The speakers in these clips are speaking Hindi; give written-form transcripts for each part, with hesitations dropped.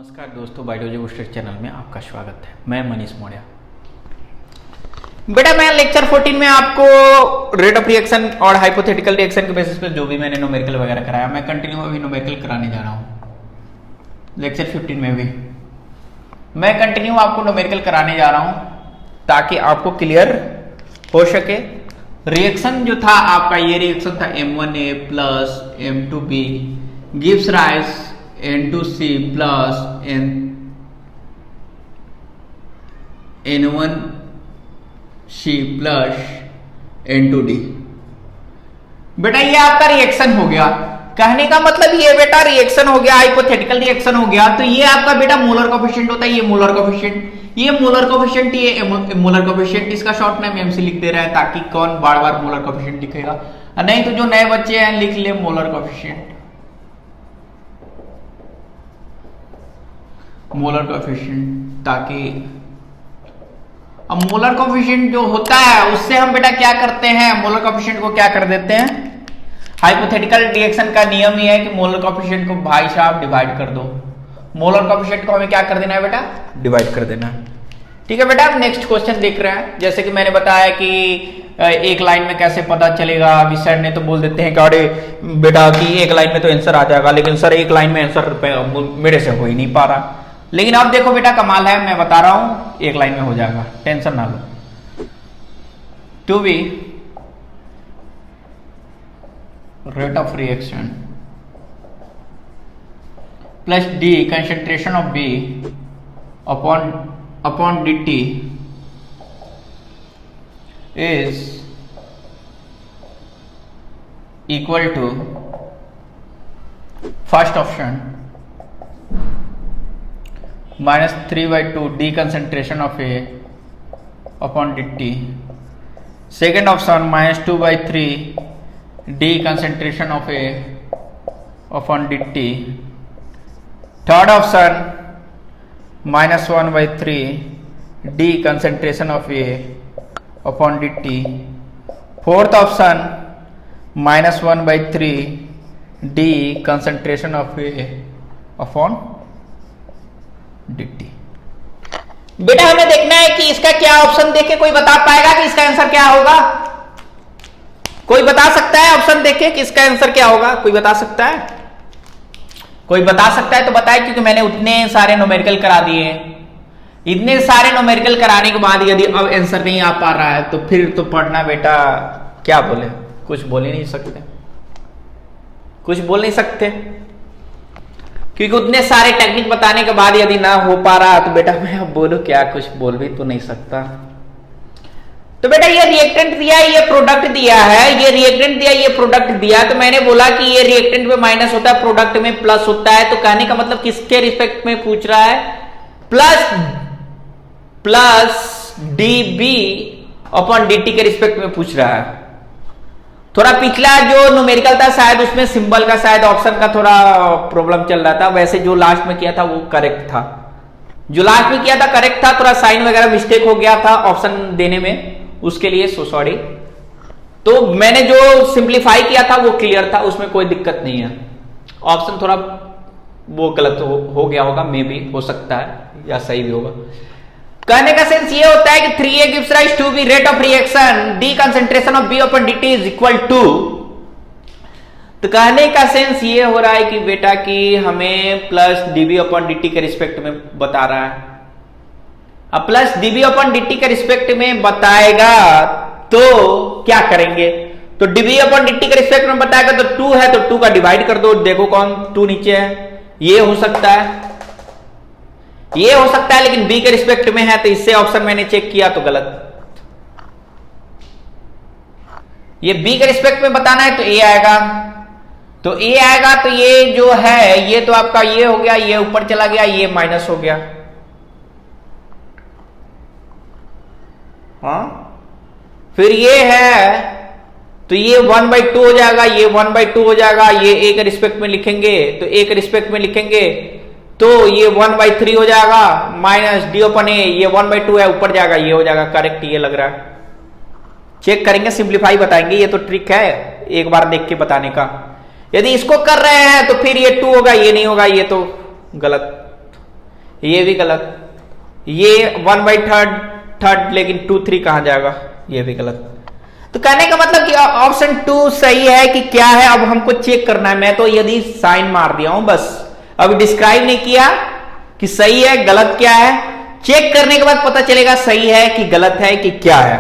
नमस्कार दोस्तों, बायोलॉजी बूस्टर चैनल में आपका स्वागत है। मैं मनीष मौर्य। बेटा मैं लेक्चर 14 में आपको रेट ऑफ रिएक्शन और हाइपोथेटिकल रिएक्शन के बेसिस पे जो भी मैंने न्यूमेरिकल वगैरह कराया, मैं कंटिन्यू अभी न्यूमेरिकल कराने जा रहा हूँ। लेक्चर 15 में भी मैं कंटिन्यू आपको न्यूमेरिकल कराने जा रहा हूँ ताकि आपको क्लियर हो सके। रिएक्शन जो था आपका, ये रिएक्शन था M1A plus M2B gives rise N2C plus N1C plus N2D। बेटा ये आपका रिएक्शन हो गया। कहने का मतलब ये बेटा रिएक्शन हो गया, हाइपोथेटिकल रिएक्शन हो गया। तो ये आपका बेटा मोलर कोफिशिएंट होता है, ये मोलर कोफिशिएंट, ये मोलर कोफिशिएंट, ये मोलर कोफिशिएंट। इसका शॉर्ट नेम MC लिख दे रहा है ताकि कौन बार बार मोलर कोफिशिएंट लिखेगा, नहीं तो जो नए बच्चे हैं लिख ले मोलर कोफिशिएंट, मोलर कोफिशिएंट। ताकि अब मोलर कोफिशिएंट जो होता है उससे हम बेटा क्या करते हैं, मोलर कोफिशिएंट को क्या कर देते हैं, हाइपोथेटिकल रिएक्शन का नियम ही है कि मोलर कोफिशिएंट को भाई साहब डिवाइड कर दो। मोलर कोफिशिएंट को हमें क्या कर देना है बेटा, डिवाइड कर देना है। ठीक है बेटा, अब नेक्स्ट क्वेश्चन देख रहे हैं। जैसे कि मैंने बताया कि एक लाइन में कैसे पता चलेगा। अभी सर ने तो बोल देते हैं कि अरे बेटा कि एक लाइन में तो आंसर आ जाएगा, लेकिन सर एक लाइन में आंसर मेरे से हो ही नहीं पा रहा। लेकिन अब देखो बेटा कमाल है, मैं बता रहा हूं एक लाइन में हो जाएगा, टेंशन ना लो। Two B rate of reaction plus D concentration of B upon dt is equal to first option minus 3/2 d concentration of A upon dt, second option minus 2/3 d concentration of A upon dt, third option minus 1/3 d concentration of A upon dt, fourth option minus 1/3 d concentration of A upon dt। बेटा हमें देखना है कि इसका क्या ऑप्शन देखे कोई बता पाएगा कि इसका आंसर क्या होगा? कोई बता सकता है ऑप्शन देखे कि इसका आंसर क्या होगा? कोई बता सकता है? कोई बता सकता है तो बताए, क्योंकि मैंने उतने सारे न्यूमेरिकल करा दिए। इतने सारे न्यूमेरिकल कराने के बाद यदि अब आंसर नहीं आ पा रहा है तो फिर तो पढ़ना बेटा क्या बोले, कुछ बोल ही नहीं सकते, कुछ बोल नहीं सकते, क्योंकि उतने सारे टेक्निक बताने के बाद यदि ना हो पा रहा तो बेटा मैं अब बोलूं क्या, कुछ बोल भी तो नहीं सकता। तो बेटा ये रिएक्टेंट दिया, ये प्रोडक्ट दिया है, ये रिएक्टेंट दिया, ये प्रोडक्ट दिया। तो मैंने बोला कि ये रिएक्टेंट में माइनस होता है, प्रोडक्ट में प्लस होता है। तो कहने का मतलब किसके रिस्पेक्ट में पूछ रहा है, प्लस dB अपॉन dt के रिस्पेक्ट में पूछ रहा है। थोड़ा पिछला जो न्यूमेरिकल था शायद उसमें सिंबल का, शायद ऑप्शन का थोड़ा प्रॉब्लम चल रहा था। वैसे जो लास्ट में किया था वो करेक्ट था, जो लास्ट में किया था करेक्ट था। थोड़ा साइन वगैरह मिस्टेक हो गया था ऑप्शन देने में, उसके लिए सो सॉरी। तो मैंने जो सिंप्लीफाई किया था वो क्लियर था, उसमें कोई दिक्कत नहीं है। ऑप्शन थोड़ा वो गलत हो गया होगा, मे भी हो सकता है या सही भी होगा। कहने का सेंस ये होता है कि 3A gives rise to B rate of reaction D concentration of B upon dt is equal to। तो कहने का सेंस ये हो रहा है कि बेटा कि हमें प्लस dB अपॉन dt के रिस्पेक्ट में बता रहा है। अब प्लस dB अपॉन dt के रिस्पेक्ट में बताएगा तो क्या करेंगे, तो dB अपॉन dt के रिस्पेक्ट में बताएगा तो 2 है तो 2 का डिवाइड कर दो। देखो कौन 2 नीचे है, ये हो सकता है, ये हो सकता है, लेकिन B के रिस्पेक्ट में है तो इससे ऑप्शन मैंने चेक किया तो गलत। ये B के रिस्पेक्ट में बताना है तो A आएगा, तो A आएगा। तो ये जो है ये तो आपका ये हो गया, ये ऊपर चला गया, ये माइनस हो गया। हाँ फिर ये है तो ये 1/2 हो जाएगा, ये 1/2 हो जाएगा। ये A के रिस्पेक्ट में लिखेंगे तो A के रिस्पेक्ट में लिखेंगे तो ये 1/3 हो जाएगा, माइनस d अपॉन A, ये 1/2 है ऊपर जाएगा, ये हो जाएगा करेक्ट। ये लग रहा है, चेक करेंगे, सिंप्लीफाई बताएंगे। ये तो ट्रिक है एक बार देख के बताने का। यदि इसको कर रहे हैं तो फिर ये 2 होगा, ये नहीं होगा, ये तो गलत। ये भी गलत, ये 1/3 थर्ड, लेकिन 2 3 कहां जाएगा, ये भी गलत। तो कहने का मतलब कि ऑप्शन 2 सही है कि क्या है, अब हमको चेक करना है। मैं तो यदि साइन मार दिया हूं बस, अभी डिस्क्राइब नहीं किया कि सही है गलत क्या है। चेक करने के बाद पता चलेगा सही है कि गलत है कि क्या है,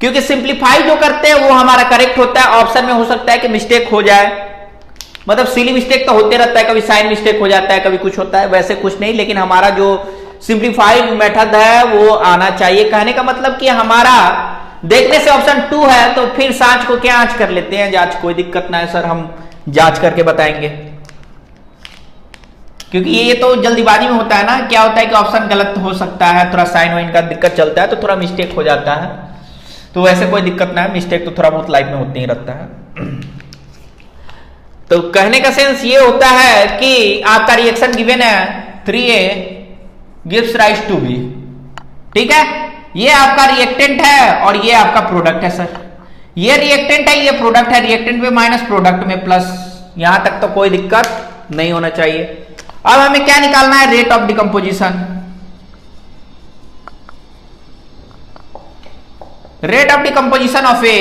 क्योंकि सिंप्लीफाई जो करते हैं वो हमारा करेक्ट होता है। ऑप्शन में हो सकता है कि मिस्टेक हो जाए, मतलब सिली मिस्टेक तो होते रहता है, कभी साइन मिस्टेक हो जाता है, कभी कुछ होता है, वैसे कुछ नहीं। लेकिन हमारा जो सिंप्लीफाइड मेथड है वो आना चाहिए। कहने का मतलब कि हमारा देखने से ऑप्शन 2 है, तो फिर सांच को क्या आंच कर लेते हैं, जांच, कोई दिक्कत ना है सर, हम जांच करके बताएंगे। क्योंकि ये तो जल्दीबाजी में होता है ना, क्या होता है कि ऑप्शन गलत हो सकता है, थोड़ा साइन वाइन का दिक्कत चलता है तो थोड़ा मिस्टेक हो जाता है। तो वैसे कोई दिक्कत ना है, मिस्टेक तो थोड़ा बहुत लाइफ में होते ही रहता है। तो कहने का सेंस ये होता है कि आपका रिएक्शन गिवन है 3A gives rise to B, ठीक है। ये आपका रिएक्टेंट है और ये आपका प्रोडक्ट है सर। ये रिएक्टेंट है, ये प्रोडक्ट है, रिएक्टेंट में माइनस, प्रोडक्ट में प्लस। यहां तक तो कोई दिक्कत नहीं होना चाहिए। अब हमें क्या निकालना है, rate of decomposition. Rate of decomposition of A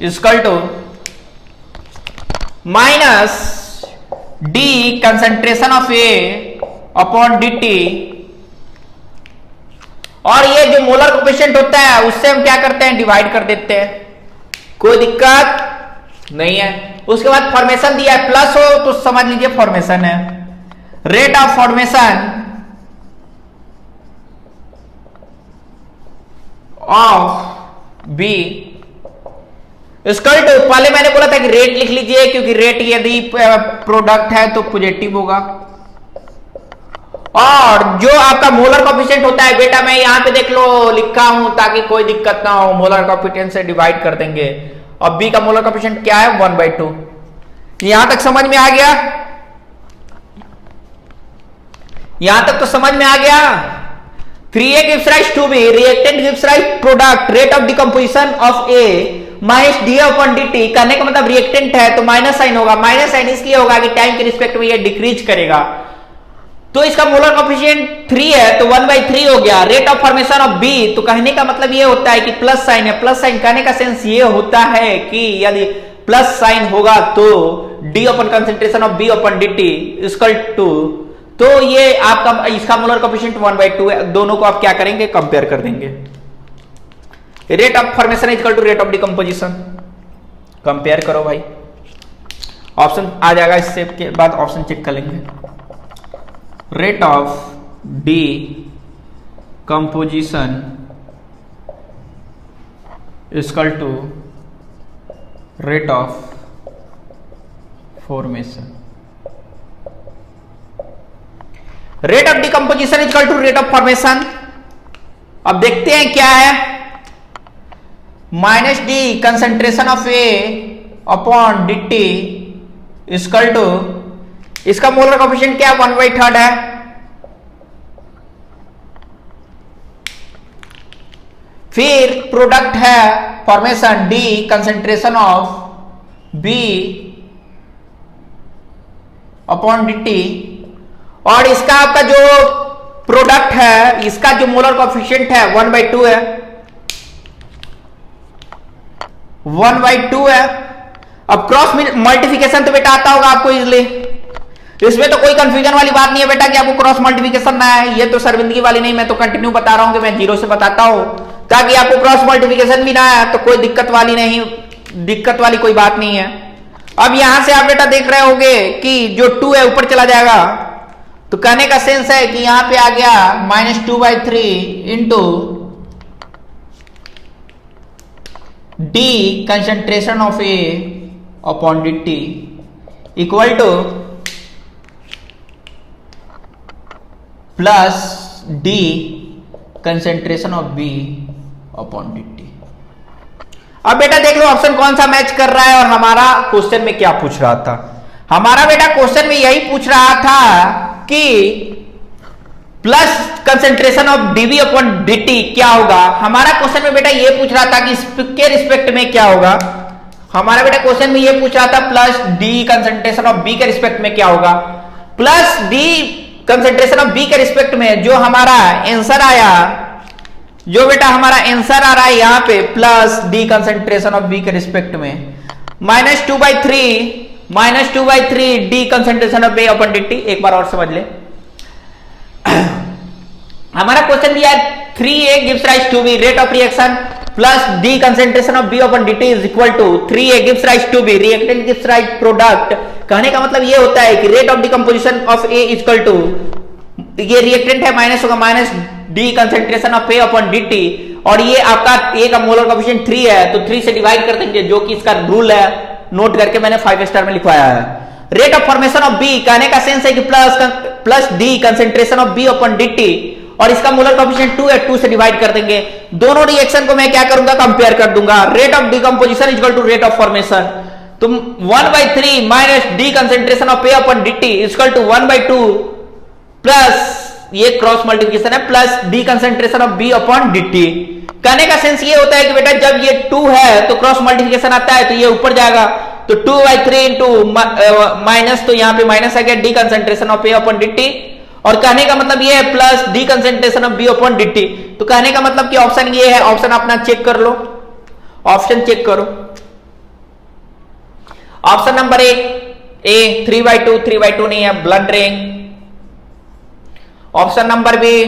equal to minus D concentration of A upon dt, और ये जो मोलर कोएफिशिएंट होता है उससे हम क्या करते हैं, डिवाइड कर देते हैं, कोई दिक्कत नहीं है। उसके बाद फॉर्मेशन दिया है, प्लस हो तो समझ लीजिए फॉर्मेशन है। Rate of formation of B equal to, पहले मैंने बोला था कि रेट लिख लीजिए, क्योंकि रेट यदि प्रोडक्ट है तो पॉजिटिव होगा। और जो आपका मोलर कोएफिशिएंट होता है, बेटा मैं यहां पे देख लो लिखा हूं ताकि कोई दिक्कत ना हो, मोलर कोएफिशिएंट से डिवाइड कर देंगे। अब B का मोलर कोएफिशिएंट क्या है, 1/2। यहां तक समझ में आ गया, यहां तक तो समझ में आ गया। 3A gives rise to B, reactant gives rise product, rate of decomposition of A minus D upon dt। कहने का मतलब रिएक्टेंट है तो माइनस साइन होगा, माइनस साइन इसलिए होगा कि टाइम के रिस्पेक्ट में ये डिक्रीज करेगा। तो इसका मोलर कोएफिशिएंट 3 है तो 1/3 हो गया। Rate of formation of B, तो कहने का मतलब ये होता है कि प्लस साइन है, प्लस साइन कहने का सेंस ये होता है कि यदि प्लस साइन होगा तो D upon concentration of B upon dt equal to, तो ये आपका इसका मोलर कोएफिशिएंट 1/2 है। दोनों को आप क्या करेंगे, कंपेयर कर देंगे। Rate of formation equal to rate of decomposition, compare करो भाई, ऑप्शन आ जाएगा। इससे के बाद ऑप्शन चेक कर लेंगे। Rate of decomposition equal to rate of formation. Rate of decomposition equal to rate of formation. अब देखते हैं क्या है, minus d concentration of A upon d t equal to, इसका मोलर कोएफिशिएंट क्या है, 1/3 है। फिर प्रोडक्ट है formation d concentration of B upon d t, और इसका आपका जो प्रोडक्ट है इसका जो मोलर कोएफिशिएंट है 1/2 है, 1/2 है। अब क्रॉस मल्टीप्लिकेशन तो बेटा आता होगा आपको इजली, इसमें तो कोई कंफ्यूजन वाली बात नहीं है बेटा कि आपको क्रॉस मल्टीप्लिकेशन ना है। ये तो शर्मिंदगी वाली नहीं, मैं तो कंटिन्यू बता रहा हूं कि मैं जीरो से बताता हूं ताकि आपको क्रॉस मल्टीप्लिकेशन भी ना है, तो कोई दिक्कत वाली कोई बात नहीं है। अब यहां से आप बेटा देख रहे होगे कि जो 2 है ऊपर चला जाएगा, तो कहने का सेंस है कि यहां पे आ गया -2/3 into d concentration of A upon d t equal to plus D concentration of B upon d t. अब बेटा देख लो ऑप्शन कौन सा मैच कर रहा है और हमारा क्वेश्चन में क्या पूछ रहा था। हमारा बेटा क्वेश्चन में यही पूछ रहा था कि plus concentration of d B upon d t क्या होगा। हमारा क्वेश्चन में बेटा ये पूछ रहा था कि इसके रिस्पेक्ट में क्या होगा। हमारा बेटा क्वेश्चन में ये पूछ रहा था plus D concentration of B के रिस्पेक्ट में क्या होगा। Plus D concentration of B के रिस्पेक्ट में जो हमारा आंसर आया, जो बेटा हमारा आंसर आ रहा है यहां पे plus D concentration of B के रिस्पेक्ट में -2/3 d concentration of A upon dt। एक बार और समझ ले, हमारा क्वेश्चन दिया है 3a gives rise to B rate of reaction plus D concentration of B upon dt is equal to 3a gives rise to B reactant gives rise product. कहने का मतलब ये होता है कि rate of decomposition of A equal to, ये रिएक्टेंट है माइनस होगा minus d concentration of A upon dt, और ये आपका ए का मोलर कोएफिशिएंट 3 है तो 3 से डिवाइड कर देंगे, जो कि इसका रूल है, नोट करके मैंने 5 स्टार में लिखवाया है। Rate of formation of B, कहने का सेंस है कि plus D concentration of B upon dt, और इसका मोलर कोएफिशिएंट 2 है, 2 से डिवाइड कर देंगे। दोनों रिएक्शन को मैं क्या करूंगा, कंपेयर कर दूंगा। Rate of decomposition equal to rate of formation, तुम 1/3 minus d concentration of A upon dt equal to 1/2 plus ये क्रॉस मल्टीप्लिकेशन है plus D concentration of B upon dt। कहने का सेंस ये होता है कि बेटा जब ये 2 है तो क्रॉस मल्टीप्लिकेशन आता है तो ये ऊपर जाएगा, तो 2/3 इंटू माइनस, तो यहां पे माइनस आ गया d concentration of A upon dt, और कहने का मतलब ये है plus D concentration of B upon dt। तो कहने का मतलब कि ऑप्शन ये है, ऑप्शन अपना चेक कर लो, ऑप्शन चेक करो। ऑप्शन नंबर ए 3/2 नहीं है, blundering. Option number B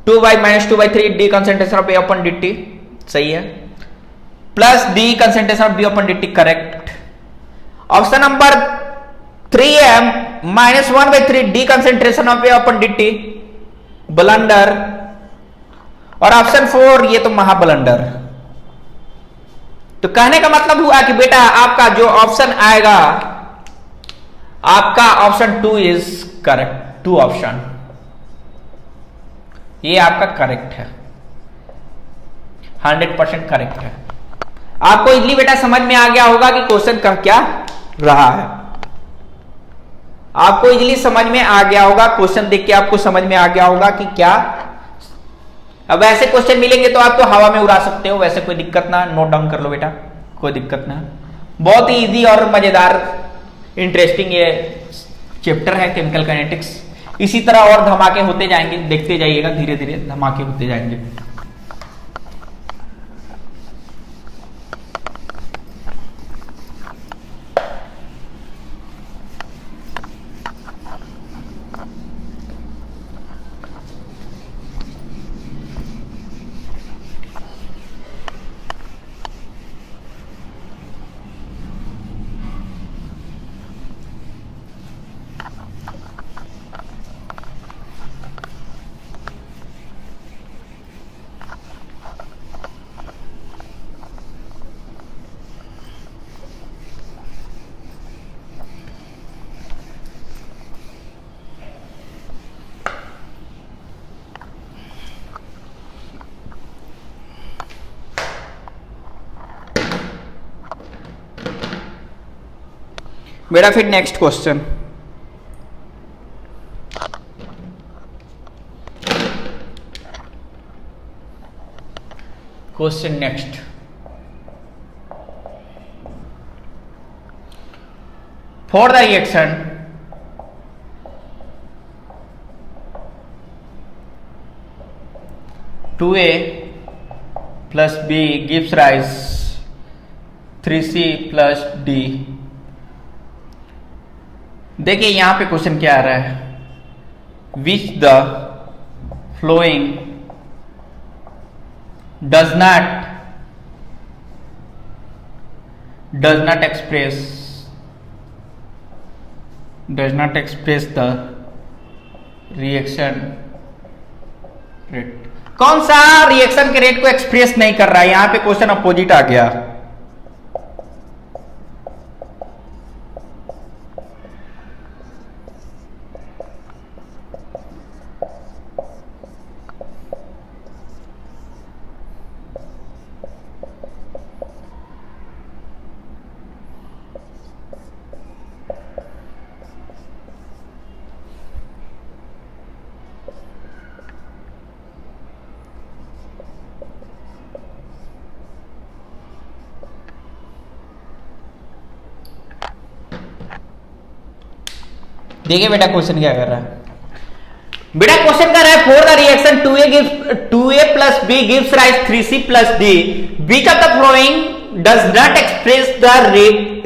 2/3 d concentration of A upon dt सही है, plus D concentration of B upon dt correct. Option number 3 है -1/3 d concentration of A upon dt blunder, और ऑप्शन 4 ये तो महा ब्लंडर। तो कहने का मतलब हुआ कि बेटा आपका जो ऑप्शन आएगा, आपका ऑप्शन 2 इज करेक्ट, 2 ऑप्शन ये आपका करेक्ट है, 100% करेक्ट है। आपको इजली बेटा समझ में आ गया होगा कि क्वेश्चन का क्या रहा है, आपको इजली समझ में आ गया होगा, क्वेश्चन देख के आपको समझ में आ गया होगा कि क्या। अब ऐसे क्वेश्चन मिलेंगे तो आप तो हवा में उड़ा सकते हो, वैसे कोई दिक्कत ना, नोट डाउन कर लो बेटा, कोई दिक्कत ना। बहुत ही इजी और मजेदार इंटरेस्टिंग ये चैप्टर है केमिकल काइनेटिक्स। इसी तरह और धमाके होते जाएंगे, देखते जाइएगा, धीरे धीरे धमाके होते जाएंगे। मेरा फिर next question, next for the reaction to A plus B gives rise 3c plus D. देखिए यहां पे क्वेश्चन क्या आ रहा है, which the following does not express the reaction rate. कौन सा रिएक्शन के रेट को एक्सप्रेस नहीं कर रहा है, यहां पे क्वेश्चन अपोजिट आ गया। देखिए बेटा क्वेश्चन क्या कर रहा है। बेटा क्वेश्चन कर रहा है for the reaction 2a plus b gives rise 3c plus d, which of the following does not express the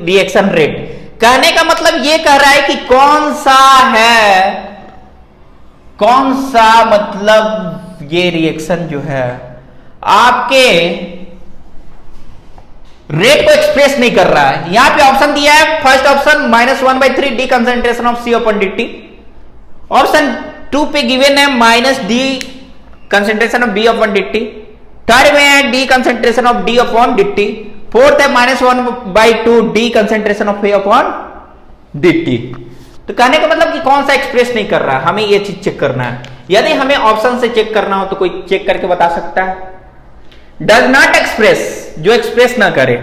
reaction rate। कहने का मतलब ये कह रहा है कि कौन सा मतलब ये रिएक्शन जो है आपके रेट को एक्सप्रेस नहीं कर रहा है। यहां पे ऑप्शन दिया है, first option -1/3 d concentration of C upon dt, option 2 पे गिवन है -d concentration of b upon dt, third में है d concentration of d upon dt, fourth है -1/2 d concentration of a upon dt। तो कहने का मतलब कि कौन सा एक्सप्रेस नहीं कर रहा है, हमें ये चीज चेक करना है। यदि हमें ऑप्शन से चेक करना हो तो कोई चेक करके बता सकता है। डज नॉट एक्सप्रेस, जो एक्सप्रेस ना करे,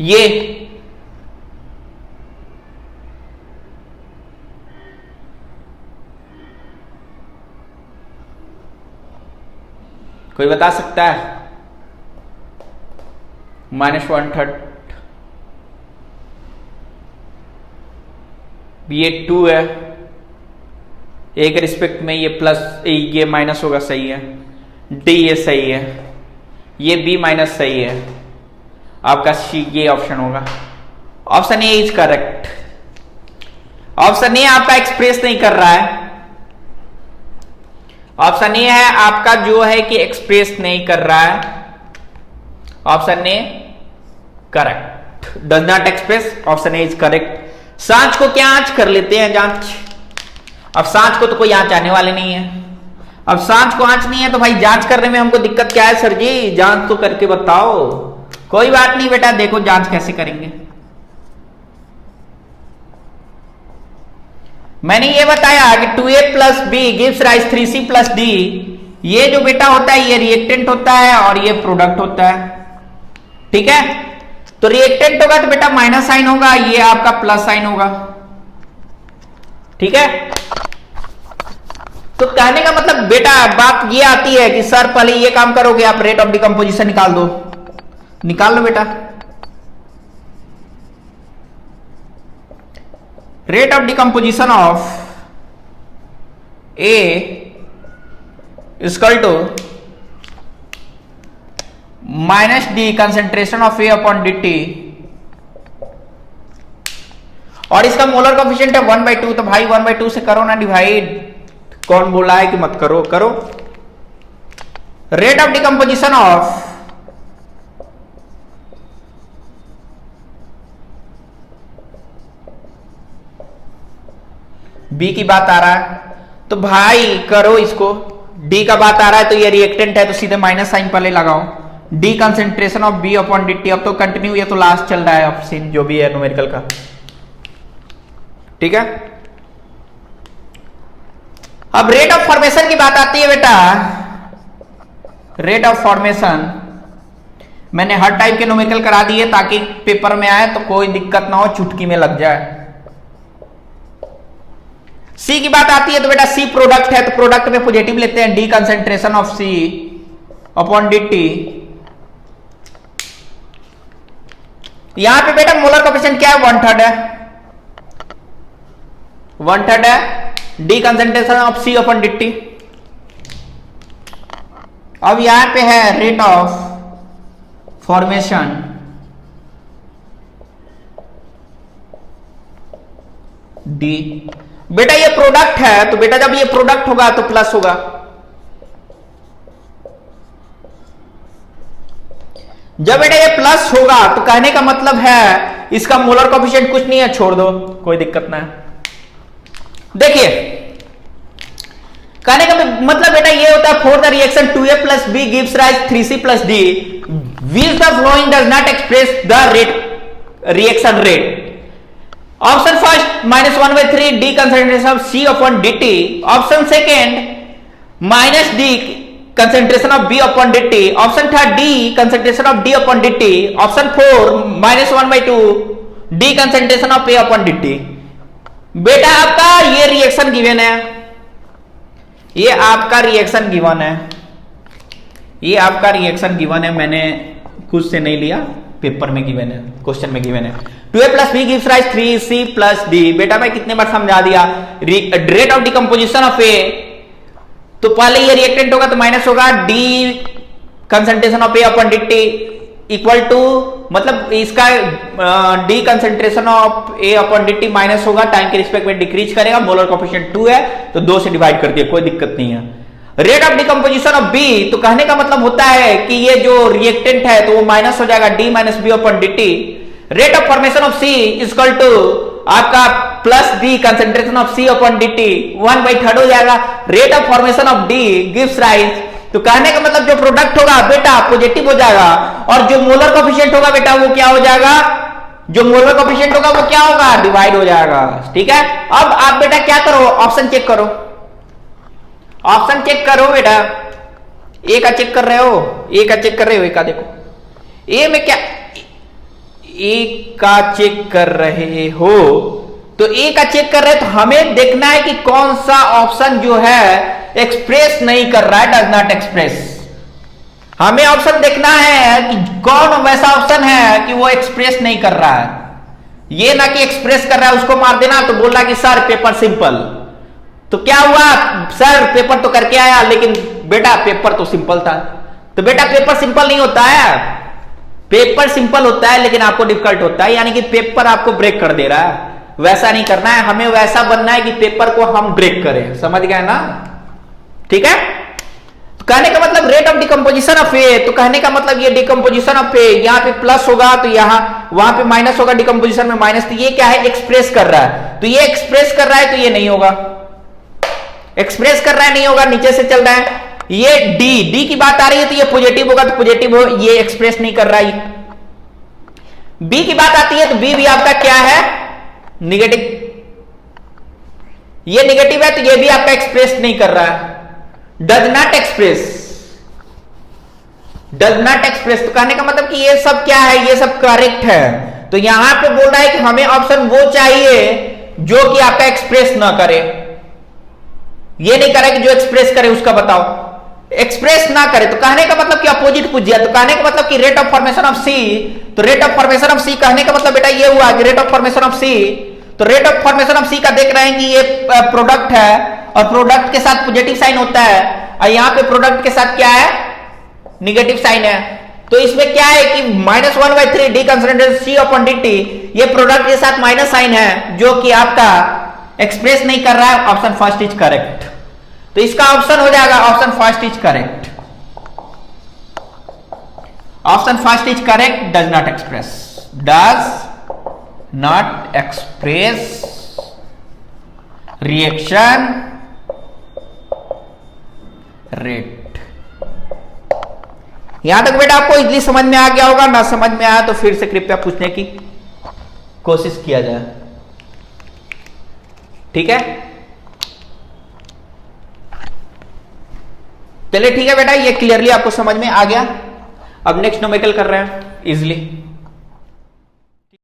ये कोई बता सकता है? -1/3, ये 2 है, एक रिस्पेक्ट में ये प्लस ये माइनस होगा, सही है। डी ये सही है, ये बी माइनस सही है, आपका सी ये ऑप्शन होगा। Option A is correct. Option A आपका एक्सप्रेस नहीं कर रहा है। ऑप्शन ए है आपका जो है कि एक्सप्रेस नहीं कर रहा है। Option A correct, does not express, option A is correct. सांच को क्या आंच कर लेते हैं, जांच। अब सांच को तो कोई आंच आने वाले नहीं है। अब सांच को आंच नहीं है तो भाई जांच करने में हमको दिक्कत क्या है सर जी, जांच तो करके बताओ। कोई बात नहीं बेटा, देखो जांच कैसे करेंगे। मैंने ये बताया कि 2a plus b gives rise 3c plus d, ये जो बेटा होता है ये रिएक्टेंट होता है और ये प्रोडक्ट होता है, ठीक है। तो रिएक्टेंट होगा तो बेटा माइनस साइन होगा, ये आपका प्लस साइन होगा, ठीक है। तो कहने का मतलब बेटा बात ये आती है कि सर पहले ये काम करोगे आप, रेट ऑफ डिकम्पोजिशन निकाल दो, निकाल लो बेटा। Rate of decomposition of A equal to -d concentration of A upon dt, और इसका मोलर कोएफिशिएंट है 1/2। तो भाई 1/2 से करो ना डिवाइड, कौन बोला है कि मत करो, करो। Rate of decomposition of B की बात आ रहा है तो भाई करो इसको। डी का बात आ रहा है तो ये रिएक्टेंट है तो सीधे माइनस साइन पहले लगाओ। D concentration of B upon dt, अब तो कंटिन्यू, ये तो लास्ट चल रहा है ऑप्शन जो भी है न्यूमेरिकल का, ठीक है। अब रेट ऑफ फॉर्मेशन की बात आती है बेटा। रेट ऑफ फॉर्मेशन मैंने हर टाइप के न्यूमेरिकल करा दिए ताकि पेपर में आए तो कोई दिक्कत ना हो, चुटकी में लग जाए। सी की बात आती है तो बेटा सी प्रोडक्ट है तो प्रोडक्ट में पॉजिटिव लेते हैं, d concentration of C upon dt। यहां पे बेटा मोलर कोएफिशिएंट क्या है, 1/3 है, 1/3 है, d concentration of C upon dt। अब यहां पे है रेट ऑफ फॉर्मेशन डी। बेटा ये प्रोडक्ट है तो बेटा जब ये प्रोडक्ट होगा तो प्लस होगा, जब बेटा ये प्लस होगा तो कहने का मतलब है इसका मोलर कोएफिशिएंट कुछ नहीं है, छोड़ दो, कोई दिक्कत ना है। देखिए कहने का मतलब बेटा ये होता है, for the reaction 2a plus b gives rise 3c plus d, which the following does not express the reaction rate। Option first -1/3 d concentration of c upon dt, option second -d concentration of b upon dt, option third d concentration of d upon dt, option four -1/2 d concentration of a upon dt। बेटा आपका ये रिएक्शन गिवन है, ये आपका रिएक्शन गिवन है, ये आपका रिएक्शन गिवन है, मैंने खुद से नहीं लिया, पेपर में गिवन है, क्वेश्चन में गिवन है। 2a plus B gives rise 3c plus D. बेटा मैं कितने बार समझा दिया, rate of decomposition of A, तो पहले ये रिएक्टेंट होगा तो माइनस होगा d concentration of A upon dt equal to, मतलब इसका d concentration of A upon dt minus होगा, टाइम के रिस्पेक्ट में डिक्रीज करेगा, मोलर कोएफिशिएंट 2 है तो 2 से डिवाइड कर दिया, कोई दिक्कत नहीं है। Rate of decomposition of B, तो कहने का मतलब होता है कि ये जो रिएक्टेंट है तो वो माइनस हो जाएगा D minus B upon dt। Rate of formation of C equal to आपका plus D concentration of C upon dt 1/3 हो जाएगा। Rate of formation of D gives rise, तो कहने का मतलब जो प्रोडक्ट होगा बेटा पॉजिटिव हो जाएगा, और जो मोलर कोएफिशिएंट होगा बेटा वो क्या हो जाएगा, जो मोलर कोएफिशिएंट होगा वो क्या होगा, डिवाइड हो जाएगा। ठीक है, अब आप बेटा क्या करो, ऑप्शन चेक करो, ऑप्शन चेक करो बेटा। ए का चेक कर रहे हो, ए का चेक कर रहे हो, ए का देखो, ए में क्या, ए का चेक कर रहे हो, तो ए का चेक कर रहे हो तो हमें देखना है कि कौन सा ऑप्शन जो है एक्सप्रेस नहीं कर रहा है, डज नॉट एक्सप्रेस। हमें ऑप्शन देखना है कि कौन वैसा ऑप्शन है कि वो एक्सप्रेस नहीं कर रहा है, ये ना कि एक्सप्रेस कर रहा है उसको मार देना तो बोल रहा कि सर पेपर सिंपल। तो क्या हुआ, सर पेपर तो करके आया लेकिन बेटा पेपर तो सिंपल था। तो बेटा पेपर सिंपल नहीं होता है, पेपर सिंपल होता है लेकिन आपको डिफिकल्ट होता है, यानी कि पेपर आपको ब्रेक कर दे रहा है। वैसा नहीं करना है, हमें वैसा बनना है कि पेपर को हम ब्रेक करें, समझ गए ना। ठीक है, तो कहने का मतलब rate of decomposition of A, तो कहने का मतलब ये डिकम्पोजिशन ऑफ ए, यहां पे प्लस होगा तो यहां वहां पे माइनस होगा, डिकम्पोजिशन में माइनस, तो ये क्या है, एक्सप्रेस कर रहा है, तो ये एक्सप्रेस कर रहा है तो ये नहीं होगा, एक्सप्रेस कर रहा है नहीं होगा, नीचे से चल रहा है। ये डी की बात आ रही है तो ये पॉजिटिव होगा तो पॉजिटिव हो, ये एक्सप्रेस नहीं कर रहा है। बी की बात आती है तो बी भी आपका क्या है, निगेटिव, ये निगेटिव है तो ये भी आपका एक्सप्रेस नहीं कर रहा है, does not express, does not express. तो कहने का मतलब कि ये सब क्या है, ये सब करेक्ट है। तो यहां पे बोल रहा है कि हमें ऑप्शन वो चाहिए जो कि आपका एक्सप्रेस ना करे, ये नहीं करे कि जो एक्सप्रेस करे उसका बताओ, एक्सप्रेस ना करे। तो कहने का मतलब कि अपोजिट पूछ दिया, तो कहने का मतलब कि रेट ऑफ फॉर्मेशन ऑफ सी, तो रेट ऑफ फॉर्मेशन ऑफ सी कहने का मतलब बेटा ये हुआ कि रेट ऑफ फॉर्मेशन ऑफ सी, तो रेट ऑफ फॉर्मेशन ऑफ सी का देख रहे हैं कि ये प्रोडक्ट है और प्रोडक्ट के साथ पॉजिटिव साइन होता है, और यहां पे प्रोडक्ट के साथ क्या है, निगेटिव साइन है। तो इसमें क्या है कि -1/3 d concentration C upon dt, ये प्रोडक्ट के साथ माइनस साइन है जो कि आपका एक्सप्रेस नहीं कर रहा है। ऑप्शन फर्स्ट इज करेक्ट, तो इसका ऑप्शन हो जाएगा option first is correct, option first is correct, does not express, does not express reaction rate. यहां तक बेटा आपको इजली समझ में आ गया होगा, ना समझ में आया तो फिर से कृपया पूछने की कोशिश किया जाए। ठीक है, चलिए ठीक है बेटा, ये क्लियरली आपको समझ में आ गया। अब नेक्स्ट न्यूमेरिकल कर रहे हैं इजली।